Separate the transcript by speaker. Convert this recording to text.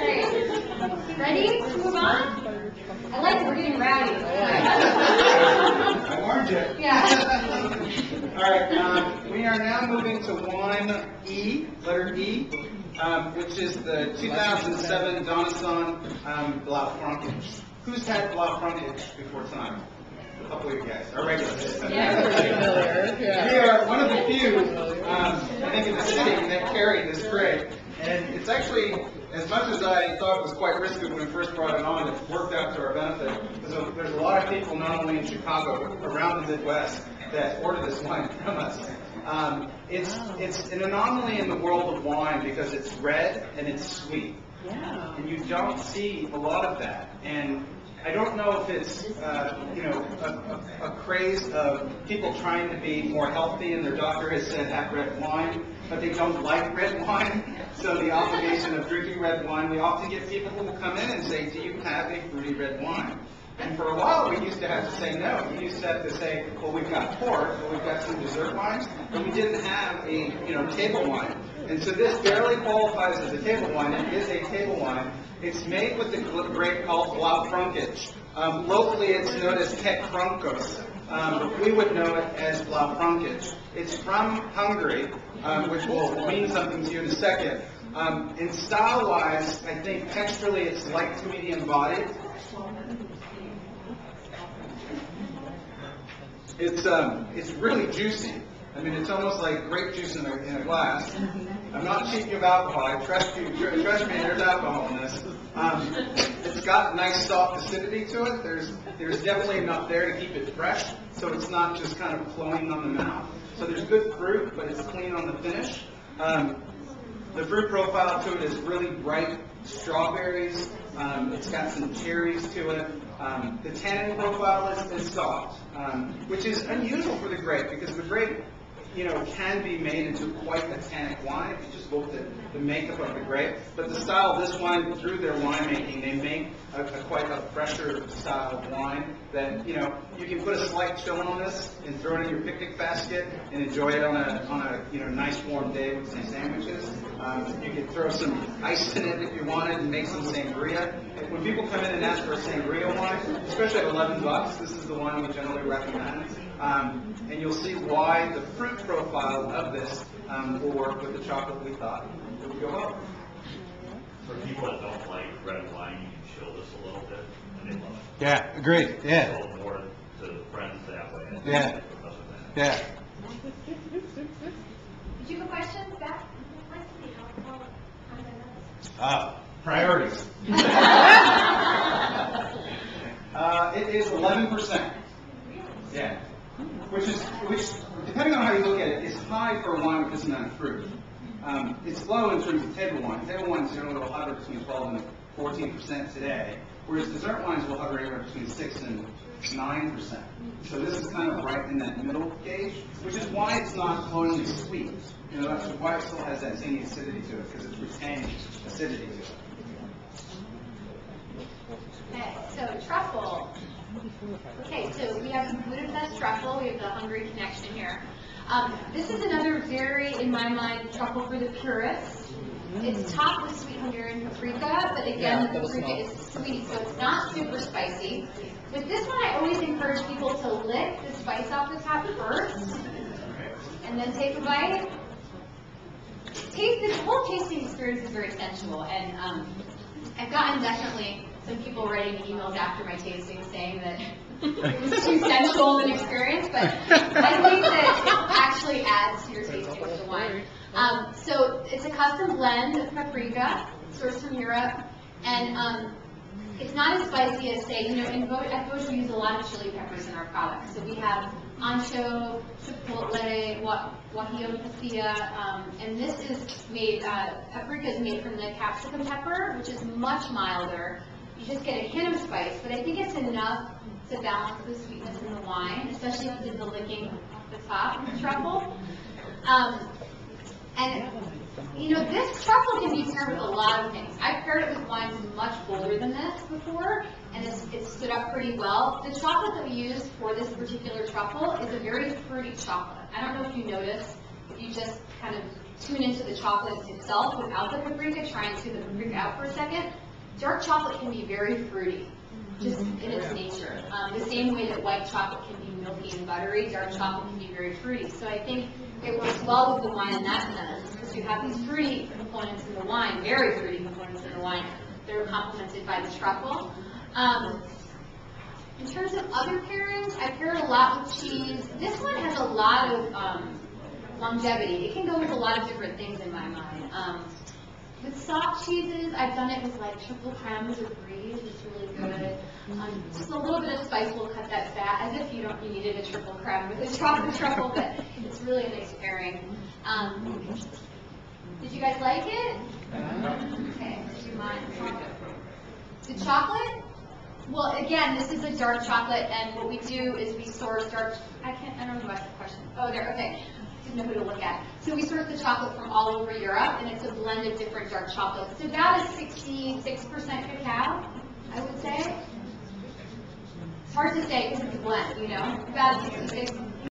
Speaker 1: Great. Ready to move on? I like we're getting rowdy.
Speaker 2: I warned you.
Speaker 1: Yeah.
Speaker 2: All right, we are now moving to wine E, letter E, which is the 2007 Donassone Blaufrankisch. Who's had Blaufrankisch before tonight? A couple of you guys, our regulars.
Speaker 1: Yeah.
Speaker 2: We are one of the few, I think, in the city that carry this grape. And it's actually, as much as I thought it was quite risky when we first brought it on, it worked out to our benefit. Because there's a lot of people, not only in Chicago, but around the Midwest, that order this wine from us. It's an anomaly in the world of wine because it's red and it's sweet.
Speaker 3: Yeah.
Speaker 2: And you don't see a lot of that. And I don't know if it's, a craze of people trying to be more healthy, and their doctor has said have red wine, but they don't like red wine. So the obligation of drinking red wine, we often get people who will come in and say, do you have a fruity red wine? And for a while, we used to have to say no. We used to have to say, well, we've got port, or we've got some dessert wines, but we didn't have a, table wine. And so this barely qualifies as a table wine. It is a table wine. It's made with the grape called Blaufrankisch. Locally, it's known as Kekronkos. But we would know it as Blaufrankisch. It's from Hungary, which will mean something to you in a second. And style-wise, I think texturally it's light to medium bodied. It's really juicy. I mean, it's almost like grape juice in a glass. I'm not cheating you of alcohol. I trust you. Trust me, there's alcohol in this. It's got nice soft acidity to it. There's definitely enough there to keep it fresh, so it's not just kind of flowing on the mouth. So there's good fruit, but it's clean on the finish. The fruit profile to it is really bright strawberries. It's got some cherries to it. The tannin profile is soft, which is unusual for the grape because the grape, can be made into quite a tannic wine if you just looked at the makeup of the grape. But the style of this wine, through their winemaking, they make quite a fresher style of wine that, you can put a slight chill on this and throw it in your picnic basket and enjoy it on a nice warm day with some sandwiches. You could throw some ice in it if you wanted and make some sangria. When people come in and ask for a sangria wine, especially at $11, this is the one we generally recommend. And you'll see why the fruit profile of this will work with the chocolate we thought it would go well.
Speaker 4: For people that don't like red wine, you can chill this a little bit, and they love it.
Speaker 2: Yeah, agreed. Yeah.
Speaker 4: A little more to friends that way.
Speaker 2: Yeah. Yeah.
Speaker 1: Did you have a question, Beth?
Speaker 2: Priorities. It is 11%. Yeah. Which, depending on how you look at it, is high for a wine with this amount of fruit. It's low in terms of table wine. Table wines generally will hover between 12 and 14% today, whereas dessert wines will hover anywhere between 6 and 9%. So this is kind of right in that middle gauge, which is why it's not cloyingly sweet. That's why it still has that tangy acidity to it, because it's retained acidity to it.
Speaker 1: Okay, so truffle. Okay, so we have Budapest truffle. We have the Hungary connection here. This is another very, in my mind, truffle for the purists. It's topped with sweet Hungarian paprika, but again, the paprika is sweet, so it's not super spicy. With this one, I always encourage people to lick the spice off the top first, and then take a bite. The whole tasting experience is very sensual, and I've gotten definitely some people writing emails after my tasting saying that it was too sensual of an experience, but I think that it actually adds to your tasting with the wine. So it's a custom blend of paprika, sourced from Europe, and it's not as spicy as, say, at Vosges we use a lot of chili peppers in our products. So we have ancho, chocolat, guajillo castilla, and this is made, paprika is made from the capsicum pepper, which is much milder. You just get a hint of spice, but I think it's enough to balance the sweetness in the wine, especially if it's the licking off the top of the truffle. This truffle can be paired with a lot of things. I've paired it with wines much bolder than this before, and it's stood up pretty well. The chocolate that we used for this particular truffle is a very fruity chocolate. I don't know if you noticed, if you just kind of tune into the chocolate itself without the paprika, try and tune the paprika out for a second, dark chocolate can be very fruity, just in its nature. The same way that white chocolate can be milky and buttery, dark chocolate can be very fruity. So I think it works well with the wine in that sense, because you have these fruity components in the wine, very fruity components in the wine, that are complemented by the truffle. In terms of other pairings, I paired a lot with cheese. This one has a lot of longevity. It can go with a lot of different things in my mind. With soft cheeses, I've done it with like triple crèmes or bries. It's really good. Just a little bit of spice will cut that fat, as if you needed a triple crème with a chocolate truffle, but it's really a nice pairing. Did you guys like it? Okay, do you mind? The chocolate? Well, again, this is a dark chocolate, and what we do is we source dark. I don't know who asked the question. Oh, there. Okay. Didn't know who to look at. So we source the chocolate from all over Europe, and it's a blend of different dark chocolates. It's about a 66% cacao, I would say. It's hard to say because it's a blend, you know. About a 66